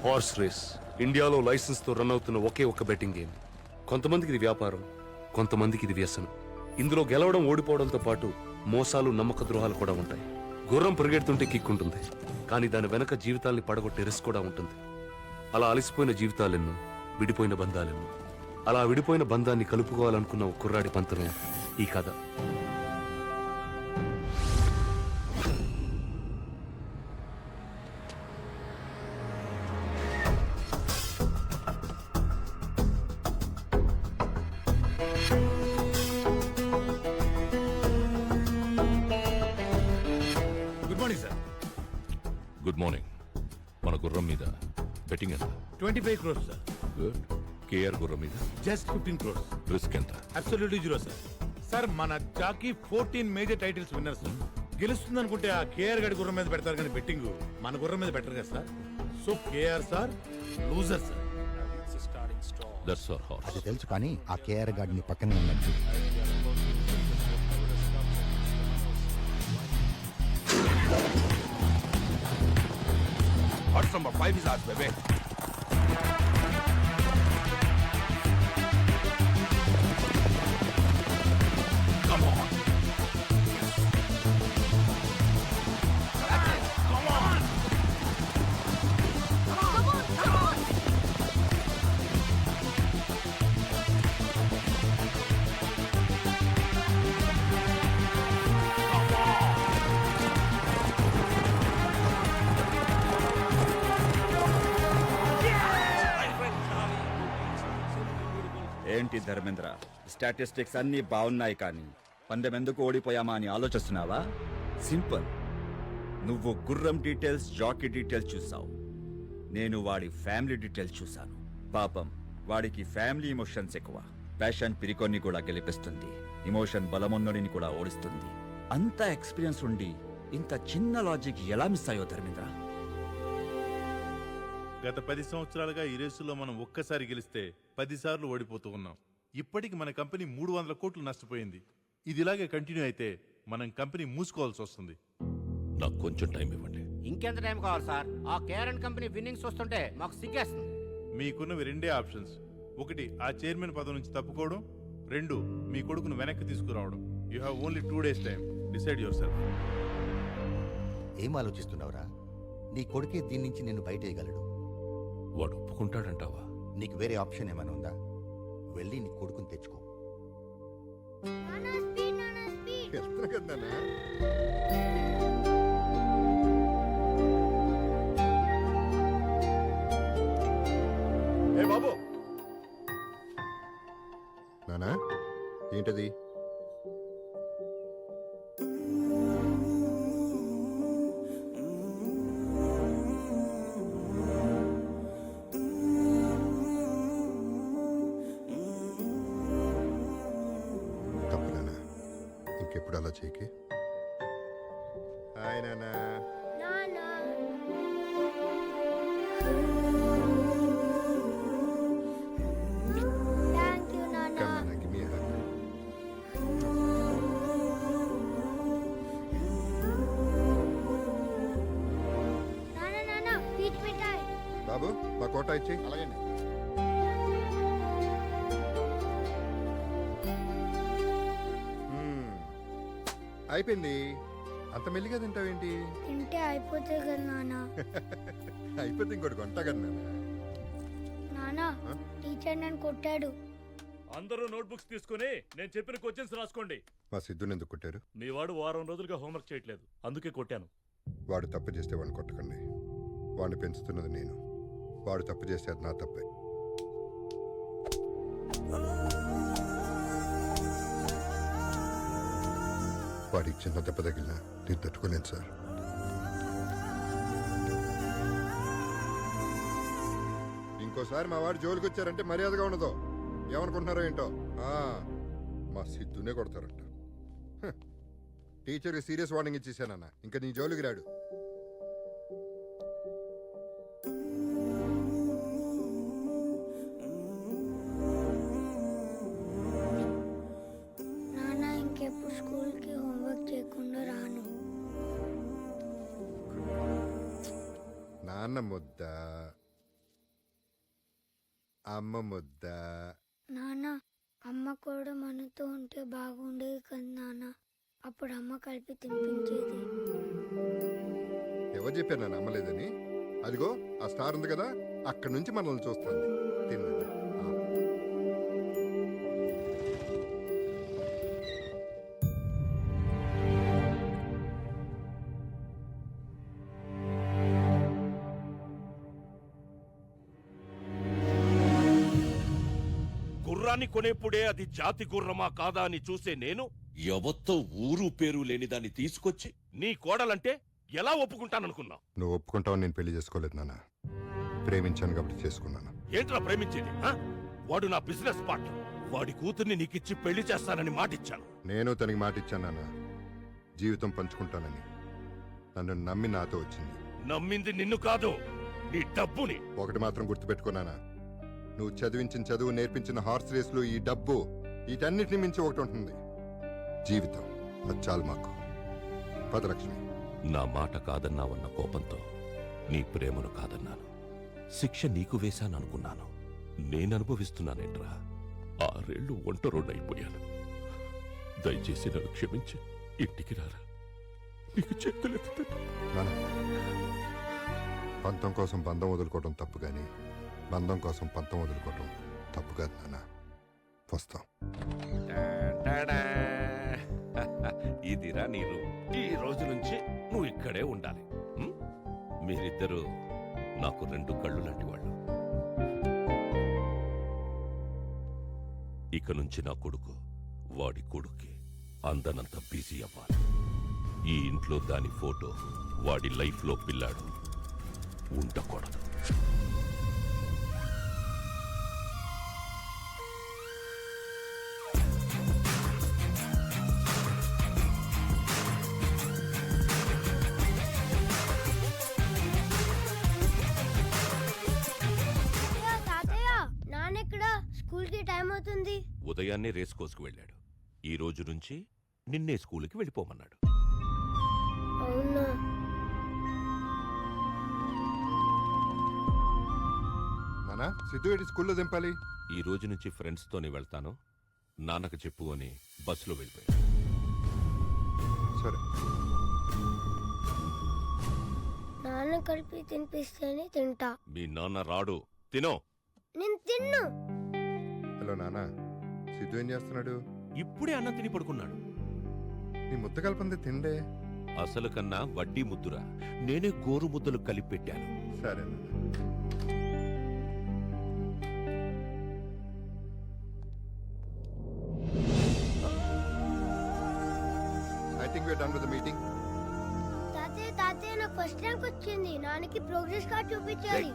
Horse race ఇండియాలో licence తో run అవుతున్న ఒకే ఒక్క బెట్టింగ్ గేమ్. కొంతమందికి ఇది వ్యాపారం, కొంతమందికి ఇది వ్యసనం. ఇందులో గెలవడం ఓడిపోవడంతో పాటు మోసాలు, నమ్మక ద్రోహాలు కూడా ఉంటాయి. గుర్రం పరిగెడుతుంటే కిక్ ఉంటుంది, కానీ దాని వెనక జీవితాల్ని పడగొట్టే రిస్క్ కూడా ఉంటుంది. అలా అలసిపోయిన జీవితాలెన్నో, విడిపోయిన బంధాలెన్నో. అలా విడిపోయిన బంధాన్ని కలుపుకోవాలనుకున్న ఒక కుర్రాడి పంతమే ఈ కథ. Good morning. మన గుర్రం మీద బెట్టింగ్ ఎంత? 25 crores, sir. గుడ్. కేఆర్ గుర్రం మీద Just 15 crores. రిస్క్ ఎంత? Absolutely zero, sir. సార్ మన jockey 14 major titles winner sir. గెలుస్తుంది అనుకుంటే ఆ కేఆర్ గడి గుర్రం మీద పెడతారు కానీ బెట్టింగ్ మన గుర్రం మీద పెట్టరు కదా sir. So KR sir loser sir. That's our horse. అది తెలుసు కానీ ఆ కేఆర్ గార్డ్ని పక్కనే ఉన్నట్టు. Horse number 5 is ours, baby. Come on. Come on. ఏంటి ధర్మేంద్ర, స్టాటిస్టిక్స్ అన్నీ బాగున్నాయి కానీ పందెం ఎందుకు ఓడిపోయామా అని ఆలోచిస్తున్నావా? సింపుల్. నువ్వు గుర్రం డీటెయిల్స్, జాకీ డీటెయిల్స్ చూసావు. నేను వాడి ఫ్యామిలీ డీటెయిల్స్ చూశాను. పాపం వాడికి ఫ్యామిలీ ఎమోషన్స్ ఎక్కువ. ప్యాషన్ పిరికొన్ని కూడా గెలిపిస్తుంది, ఎమోషన్ బలమున్నడిని కూడా ఓడిస్తుంది. అంత ఎక్స్పీరియన్స్ ఉండి ఇంత చిన్న లాజిక్ ఎలా మిస్ అయ్యో ధర్మేంద్ర? గత 10 సంవత్సరాలుగా ఈ రేసులో మనం ఒక్కసారి గెలిస్తే 10 సార్లు ఓడిపోతూ ఉన్నాం. ఇప్పటికి మన కంపెనీ 300 కోట్లు నష్టపోయింది. ఇది ఇలాగే కంటిన్యూ అయితే మనం కంపెనీ మూసుకోవాల్సి వస్తుంది. నాకు కొంచెం టైం ఇవ్వండి. ఇంకెంత టైం కావాలి సార్? ఆ కేఆర్ కంపెనీ విన్నింగ్స్ వస్తుంటే మాకు సిగ్గేస్తుంది. మీకున్నవి రెండే ఆప్షన్స్. ఒకటి ఆ చైర్మన్ పదవి నుంచి తప్పుకోవడం, 2 మీ కొడుకును వెనక్కి తీసుకురావడం. You have only 2 days time. Decide your self. ఏం ఆలోచిస్తున్నావురా? నీ కొడుకే దీని నుంచి నిన్ను బయటేయగలడు. వాడు ఒప్పుకుంటాడంటావా? నీకు వేరే ఆప్షన్ ఏమైనా ఉందా? వెళ్ళి నీ కొడుకుని తెచ్చుకో. ఏ బాబు, నానా ఏంటది? తప్పు నానా, ఇంకెప్పుడు అలా చేయకి. హాయ్ నానా. Come, Nana, give me a hug. బాబు మా కోట ఇచ్చి. అలాగే అయిపోయింది. అంత మెల్లిగా తింటావేంటి? తింటే అయిపోతే కదా నాన్న. అయిపోతే ఇంకోటి కొంటా కదా నాన్న. నాన్న, టీచర్ నన్ను కొట్టాడు. అందరూ నోట్బుక్స్ తీసుకుని నేను చెప్పిన క్వశ్చన్స్ రాసుకోండి. మా సిద్ధుని ఎందుకు కొట్టారు? మీ వాడు వారం రోజులుగా హోంవర్క్ చేయట్లేదు, అందుకే కొట్టాను. వాడు తప్పు చేస్తే వాడిని కొట్టకండి. వాడిని పెంచుతున్నది నేను. వాడు తప్పు చేస్తే అది నా తప్పే. వాడికి చిన్న దెబ్బ తగిలినా నేను తట్టుకోలేను సార్. ఇంకోసారి మా వాడు జోలికి వచ్చారంటే మర్యాదగా ఉండదు. ఏమనుకుంటున్నారో ఏంటో. మా సిద్ధునే కొడతారంట. టీచర్కి సీరియస్ వార్నింగ్ ఇచ్చేసానన్న, ఇంకా నీ జోలికి రాడు. నాన్న, ఇంకెప్పుడు స్కూల్కి హోంవర్క్ చేయకుండా రాను. నాన్న ముద్ద అమ్మ ముద్ద. నాన్న అమ్మ కూడా మనతో ఉంటే బాగుండేది కదా నాన్న. అప్పుడు అమ్మ కలిపి తినిపించేది. ఎవరు చెప్పారు నన్ను అమ్మలేదని? అదిగో ఆ స్టార్ ఉంది కదా, అక్కడి నుంచి మనల్ని చూస్తుంది. తిన్నా. గుర్రాన్ని కొనేప్పుడే అది జాతి గుర్రమా కాదా అని చూసే నేను ఎవత్తో ఊరు పేరు లేని దాన్ని తీసుకొచ్చి నీ కోడలంటే ఎలా ఒప్పుకుంటాననుకున్నావు? నువ్వు ఒప్పుకుంటావు, నేను పెళ్లి చేసుకోలేదు నాన్న. ప్రేమించాను కాబట్టి చేసుకున్నాను. ఏంట్రా ప్రేమించేది ఆ? వాడు నా బిజినెస్ పార్ట్నర్. వాడి కూతుర్ని నీకిచ్చి పెళ్లి చేస్తానని మాటిచ్చాను. నేను తనకి మాట ఇచ్చాను నాన్న, జీవితం పంచుకుంటానని. నన్ను నమ్మి నాతో వచ్చింది. నమ్మింది నిన్ను కాదు, నీ డబ్బుని. ఒకటి మాత్రం గుర్తుపెట్టుకున్నానా, నువ్వు చదివించిన చదువు, నేర్పించిన హార్స్ రేసులు, ఈ డబ్బు, వీటన్నిటిని మించి ఒకటి ఉంటుంది, జీవితం. అది చాలు మాకు. పదలక్ష్మి. నా మాట కాదన్నావన్న కోపంతో నీ ప్రేమను కాదన్నాను. శిక్ష నీకు వేశాననుకున్నాను. నేననుభవిస్తున్నానేంట్రా? 6 ఏళ్ళు ఒంటరోడైపోయాను. దయచేసి నన్ను క్షమించి ఇంటికి రారా. నీకు చేతులెత్తుతాను. నాన్న, పంతం కోసం బంధం వదులుకోవడం తప్పు కానీ బంధం కోసం పంతం వదులుకోవడం తప్పు కాదు నాన్న. వస్తాం. ఇదిరా నీ రూమ్. ఈ రోజు నుంచి నువ్వు ఇక్కడే ఉండాలి. ఉం? మీరిద్దరూ నాకు 2 కళ్ళు లాంటి వాళ్ళు. ఇక నుంచి నా కొడుకు వాడి కొడుక్కి అందనంత బిజీ అవ్వాలి. ఈ ఇంట్లో దాని ఫోటో, వాడి లైఫ్లో పిల్లాడు ఉండకూడదు. తాతయ్య నాన్నెక్కడ? స్కూల్ కి టైం అవుతుంది. ఉదయాన్నే రేస్ కోసుకు వెళ్ళాడు. ఈ రోజు నుంచి నిన్నే స్కూల్కి వెళ్ళిపోమన్నాడు. అవునా? నాన్న, సిద్ధు ఏడి స్కూల్లో దింపాలి? ఈ రోజు నుంచి ఫ్రెండ్స్తోనే వెళ్తాను, నాన్నకు చెప్పు అని బస్సులో వెళ్ళిపోయాడు. సరే. నాన్న కలిపి తినిపిస్తేనే తింటా. మీ నాన్న రాడు, తినో. నేను తిన్ను. హలో నాన్న, సిద్ధు ఏం చేస్తున్నాడు? ఇప్పుడే అన్నం తిని పడుకున్నాడు. నీ ముద్ద కలపంది తిండే. అసలు కన్నా వడ్డీ ముద్దురా. నేనే గోరు ముద్దలు కలిపి పెట్టాను. సరే నాన్న. I think we're done with the meeting. తాతయ్య నాకు ఫస్ట్ ర్యాంక్ వచ్చింది. నాన్నకి ప్రోగ్రెస్ కార్డ్ చూపించాలి.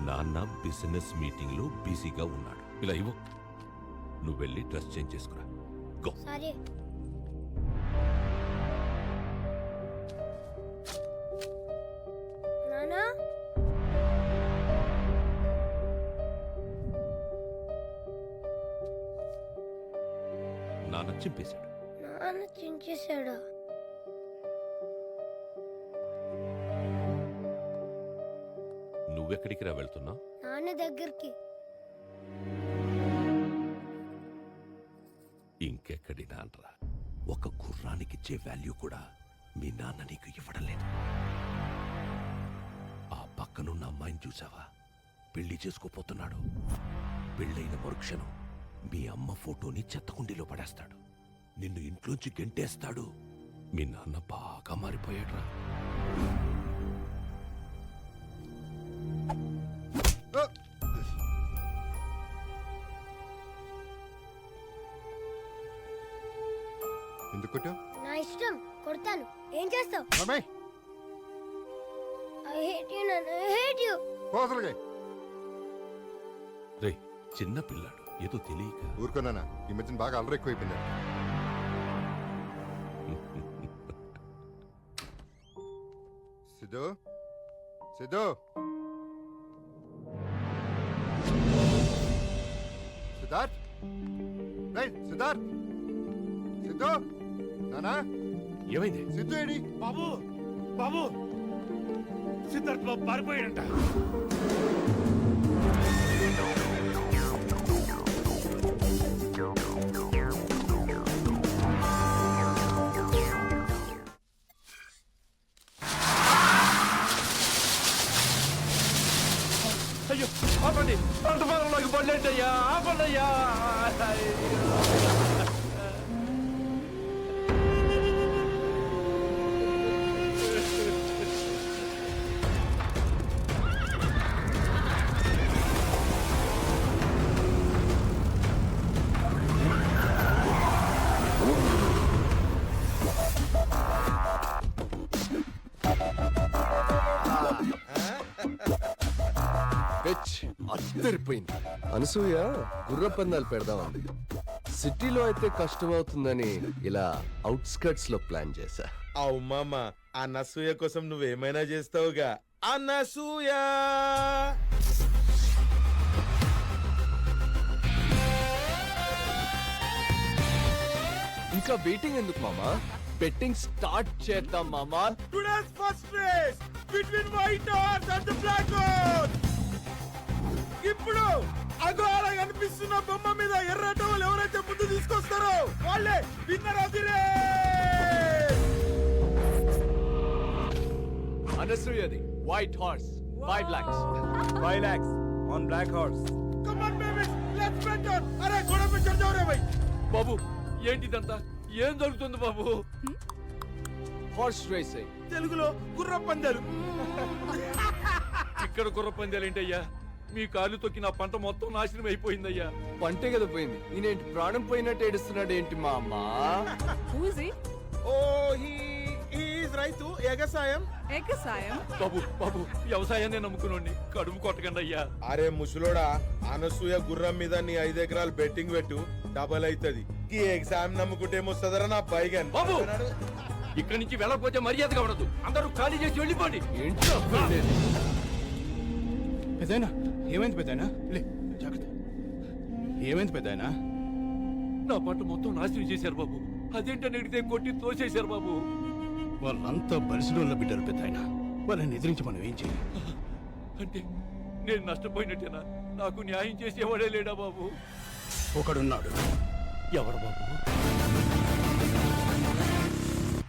నాన్న బిజినెస్ మీటింగ్ లో బిజీగా ఉన్నాడు. ఇలా ఇవ్వు. నువ్వు వెళ్ళి డ్రెస్ చేంజ్ చేసుకురా. గో. సరే. నానా నాన్న చింపేశాడు. నాన్న చించేశాడా? నువ్వెక్కడికి రా వెళ్తున్నావు? నాన్న దగ్గరికి. ఇంకెక్కడి నాన్నరా? ఒక గుర్రానికిచ్చే వాల్యూ కూడా మీ నాన్న నీకు ఇవ్వడం లేదు. ఆ పక్కనున్న అమ్మాయిని చూసావా? పెళ్లి చేసుకోపోతున్నాడు. పెళ్ళైన మరుక్షణం మీ అమ్మ ఫోటోని చెత్తకుండీలో పడేస్తాడు. నిన్ను ఇంట్లోంచి గెంటేస్తాడు. మీ నాన్న బాగా మారిపోయాడురా. ఎందుకు కొట్టావు? నా ఇష్టం, కొడతాను. ఏం చేస్తావు? అమ్మాయి ఐ హేట్ యు నాన్న, ఐ హేట్ యు. పోసలుగా రే, చిన్న పిల్లాడు, ఏదో తెలియక. ఊరుకున్నానా, ఈ మధ్యన బాగా అల్లరి ఎక్కువైపోయింది. సిద్ధు, సిద్ధు, సిద్ధార్థ్, రేయ్ సిద్ధార్థ్, సిద్ధు, నానా, ఏమైంది? సిద్ధు ఏడి? బాబు బాబు, సిద్ధార్థ్ బాబు పారిపోయాడంట. అయ్యో ఆపండి పంట పొలంలోకి పడలేంటయ్యా ఆపండయ్యా అద్దరిపోయింది. అనసూయ గుర్ర పందాలు పెడదామంది. సిటీలో అయితే కష్టం అవుతుందని ఇలా అవుట్స్కర్ట్స్ లో ప్లాన్ చేశా. అవు మామ అనసూయ కోసం నువ్వేమైనా చేస్తావుగా. అనసూయ ఇంకా వెయిటింగ్ ఎందుకు మామా? బెట్టింగ్ స్టార్ట్ చేద్దాం మామా. Today's first race between white horse and black horse. ఇప్పుడు అగో అలా కనిపిస్తున్న బొమ్మ మీద ఎర్ర టవల్ ఎవరైతే ముందు తీసుకొస్తారో వాళ్ళే విన్నర్ ఆఫ్ ది రేస్. అనసూయది white horse 5 lakhs. 5 lakhs on black horse. Come on babies let's bet on. అరే గోడ पे चढ़ जाओ रे भाई. బాబు ఏంటిదంతా ఏం జరుగుతుంది బాబు? Horse racing. తెలుగులో గుర్ర పందాలు. ఇక్కడ గుర్ర పందాలేంటయ్యా? మీ కాలు తొక్కి నా పంట మొత్తం నాశనం అయిపోయిందయ్యా. పంటే కదా పోయింది. ఈయనేంటి ప్రాణం పోయినట్టు ఏడుస్తున్నాడు ఏంటి మామా? ఓ హీ ఈజ్ రైతు ఎగసాయం. బాబు బాబు వ్యవసాయాన్ని నమ్ముకునండి కడుపు కొట్టకండి అయ్యా. అరే ముసలోడా అనసూయ గుర్రం మీద నీ 5 ఎకరాలు బెట్టింగ్ పెట్టు డబల్ అవుతుంది. ఈ ఎగ్జామ్ నమ్ముకుంటే ఏమొస్తుందరా నా పైగా. బాబు ఇక్కడి నుంచి వెళ్ళకపోతే మర్యాదగా ఉండదు. అందరూ ఖాళీ చేసి వెళ్ళిపోండి. ఏంటో పెద్దయినా ఏమైంది పెద్దయినా? లే జాగ్రత్త. ఏమైంది పెద్దయినా? నా పంట మొత్తం నాశనం చేశారు బాబు. అదేంటని అడిగితే కొట్టి తోసేశారు బాబు. వాళ్ళంతా బలిసిడోళ్ళ బిడ్డలు పెద్దయినా. వాళ్ళని ఎదిరించి మనం ఏం చేయాలి? అంటే నేను నష్టపోయినట్టేనా? నాకు న్యాయం చేసేవాడే లేడా బాబు? ఒకడున్నాడు. ఎవరు బాబు?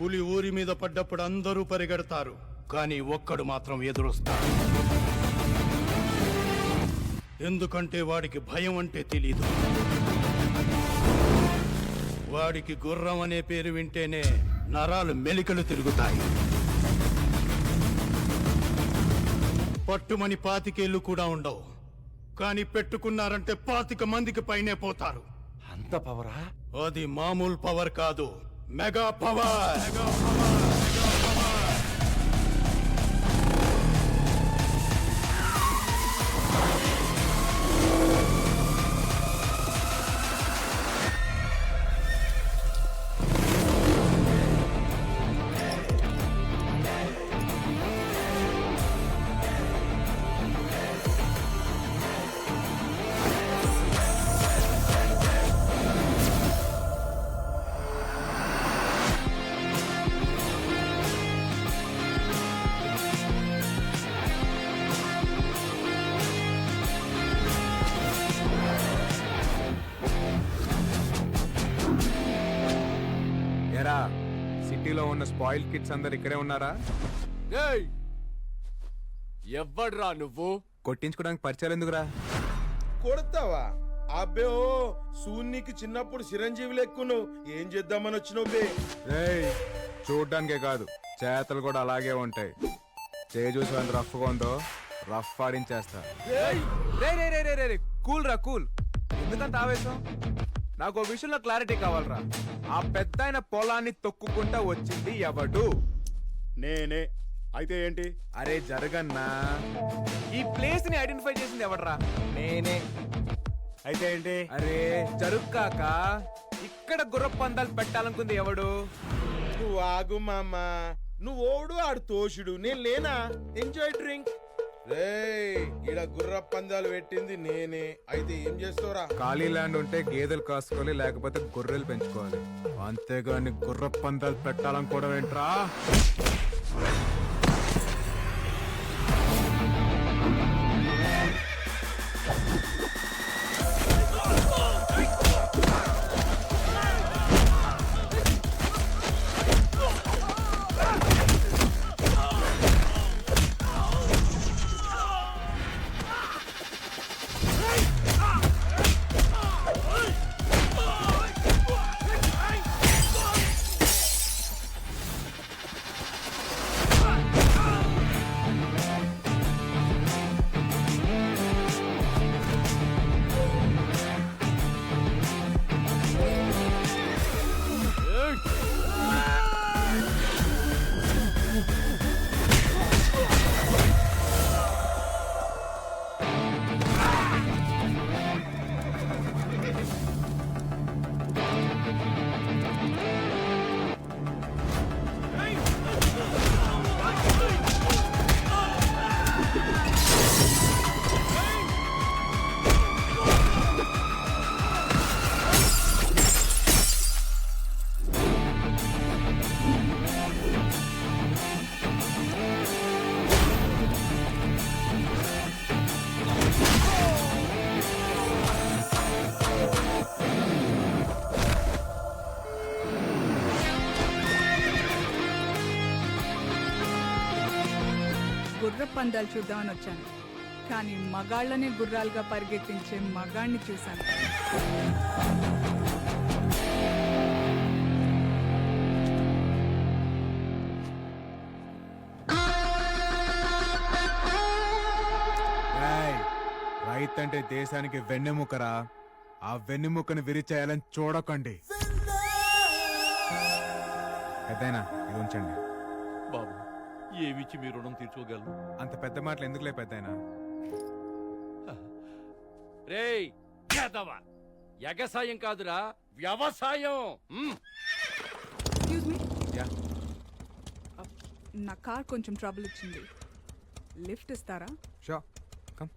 పులి ఊరి మీద పడ్డప్పుడు అందరూ పరిగెడతారు, కానీ ఒక్కడు మాత్రం ఎదురొస్తాడు. ఎందుకంటే వాడికి భయం అంటే తెలీదు. వాడికి గుర్రం అనే పేరు వింటేనే నరాలు మెలికలు తిరుగుతాయి. పట్టుమని 25 కూడా ఉండవు, కానీ పెట్టుకున్నారంటే 25 మందికి పైనే పోతారు. అంత పవరా? అది మామూలు పవర్ కాదు, మెగా పవర్. ఎరా సిటీలో ఉన్న స్పాయిల్ కిడ్స్ అందరు ఇక్కడే ఉన్నారా? ఏయ్ ఎవ్వడ్రా నువ్వు? కొట్టించుకోవడానికి పరిచయాలు ఎందుకురా? కొడతావా? అబ్బే ఓ సూన్నికి చిన్నప్పుడు చిరంజీవి లెక్కును ఏం చేద్దామని వచ్చినవ్వే. చూడ్డానికే కాదు చేతలు కూడా అలాగే ఉంటాయి. చూసి అంత రఫ్గా ఉందో రఫ్ ఆడించేస్తా. కూల్ రా కూల్. ఎందుకంత ఆవేశం? నాకు ఓ విషయంలో క్లారిటీ కావాలరా. ఆ పెద్ద ఆయన పొలాన్ని తొక్కుకుంటా వచ్చింది ఎవడు? నేనే. అయితే ఏంటి? అరే జరగన్నా. ఈ ప్లేస్ ని ఐడెంటిఫై చేసింది ఎవడరా? నేనే. అయితే ఏంటి? అరే జరుక్కాక ఇక్కడ గుర్ర పందాలు పెట్టాలనుకుంది ఎవడు? నువ్వు ఆగు మామ. నువ్వు ఓడు ఆడు తోషుడు, నేను లేనా? Enjoy drink. ఈడ గుర్ర పందాలు పెట్టింది నేనే. అయితే ఏం చేస్తావురా? ఖాళీ ల్యాండ్ ఉంటే గేదెలు కాసుకోవాలి, లేకపోతే గొర్రెలు పెంచుకోవాలి. అంతేగాని గుర్ర పందాలు పెట్టాలనుకోవడం ఏంట్రా? గుర్ర పందాలు చూద్దామని వచ్చాను, కానీ మగాళ్ళనే గుర్రాలుగా పరిగెత్తించే మగాణ్ణి చూశాను. రైతు అంటే దేశానికి వెన్నెముకరా. ఆ వెన్నెముకను విరిచేయాలని చూడకండి. పెద్దయినా ఇది ఉంచండి. బాబు ఏమిచ్చి మీ రుణం తీర్చుకోగలను? అంత పెద్ద మాటలు ఎందుకులే పెద్దయినా. రేయ్ యాదవ, ఎగసాయం కాదురా వ్యవసాయం. ఎక్స్క్యూజ్ మీ, యా నా కార్ కొంచెం ట్రబుల్ ఇచ్చింది, లిఫ్ట్ ఇస్తారా? Show come.